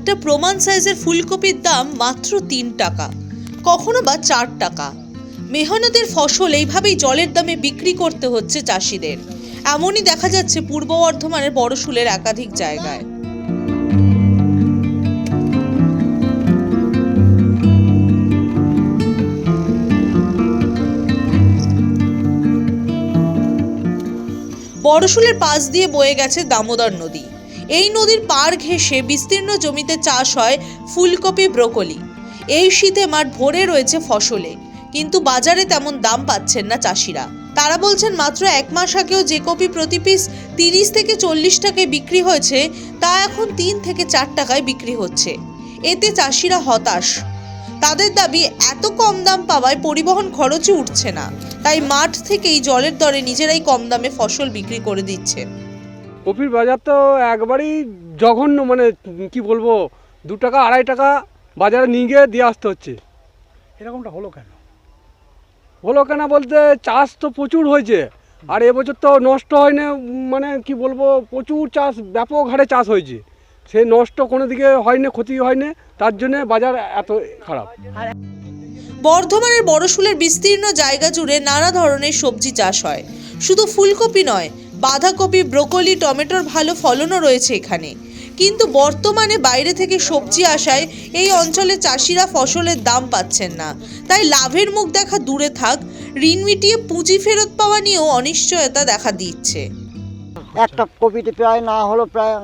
একটা প্রমাণ সাইজের ফুলকপির দাম মাত্র 3 টাকা, কখনো বা 4 টাকা। মেহনতের ফসল এইভাবেই জলের দামে বিক্রি করতে হচ্ছে চাষিদের। এমনই দেখা যাচ্ছে পূর্ব বর্ধমানের বড়শুলের একাধিক জায়গায়। বড়শুলের পাশ দিয়ে বয়ে গেছে দামোদর নদী। এই নদীর পাড় ঘেঁষে বিস্তীর্ণ জমিতে চাষ হয় ফুলকপি, ব্রোকলি। এই শীতে মাঠ ভরে রয়েছে ফসলে, কিন্তু বাজারে তেমন দাম পাচ্ছেন না চাষিরা। তারা বলছেন মাত্র 1 মাস আগেও যে কপি প্রতি পিস 30 থেকে 40 টাকায় বিক্রি হয়েছে, তা এখন 3 থেকে 4 টাকায় বিক্রি হচ্ছে। এতে চাষিরা হতাশ। তাদের দাবি, এত কম দাম পাওয়ায় পরিবহন খরচই উঠছে না, তাই মাঠ থেকেই জলের দরে নিজেরাই কম দামে ফসল বিক্রি করে দিচ্ছে। কপির বাজার তো একবারই জঘন্য, মানে কি বলবো, 2 টাকা 2.5 টাকা বাজারে নিয়ে গিয়ে দিয়ে আসতে হচ্ছে। এরকমটা হলো কেন? হলো কেন বলতে, চাষ তো প্রচুর হয়েছে, আর এবছর তো নষ্ট হয়নি, মানে কি বলবো, প্রচুর চাষ, ব্যাপক হারে চাষ হয়েছে। সে নষ্ট কোনো দিকে হয়নি, ক্ষতি হয়নি, তার জন্যে বাজার এত খারাপ। বর্ধমানের বড়শুলের বিস্তীর্ণ জায়গা জুড়ে নানা ধরনের সবজি চাষ হয়। শুধু ফুলকপি নয়, বাঁধাকপি, ব্রোকলি, টমেটোর ভালো ফলনও রয়েছে এখানে। কিন্তু বর্তমানে বাইরে থেকে সবজি আসায় এই অঞ্চলের চাষিরা ফসলের দাম পাচ্ছেন না। তাই লাভের মুখ দেখা দূরে থাক, ঋণ মিটিয়ে পুঁজি ফেরত পাওয়া নিয়েও অনিশ্চয়তা দেখা দিচ্ছে। একটা কপিতে প্রায় না হলো প্রায়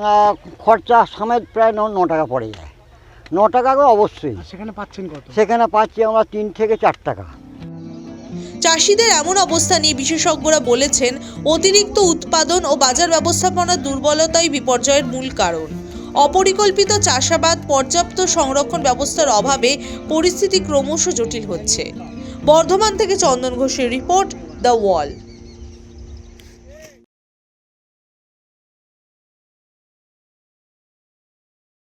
খরচা সমেত প্রায় 9 টাকা পড়ে যায়। 9 টাকা করে অবশ্যই। সেখানে পাচ্ছেন কত? সেখানে পাচ্ছি আমরা 3 থেকে 4 টাকা। চাষিদের এমন অবস্থা নিয়ে বিশেষজ্ঞরা বলেছেন, অতিরিক্ত উৎপাদন ও বাজার ব্যবস্থাপনার দুর্বলতাই বিপর্যয়ের মূল কারণ। অপরিকল্পিত চাষাবাদ, পর্যাপ্ত সংরক্ষণ ব্যবস্থার অভাবে পরিস্থিতি ক্রমশ জটিল হচ্ছে। বর্ধমান থেকে চন্দন ঘোষের রিপোর্ট, দ্য ওয়াল।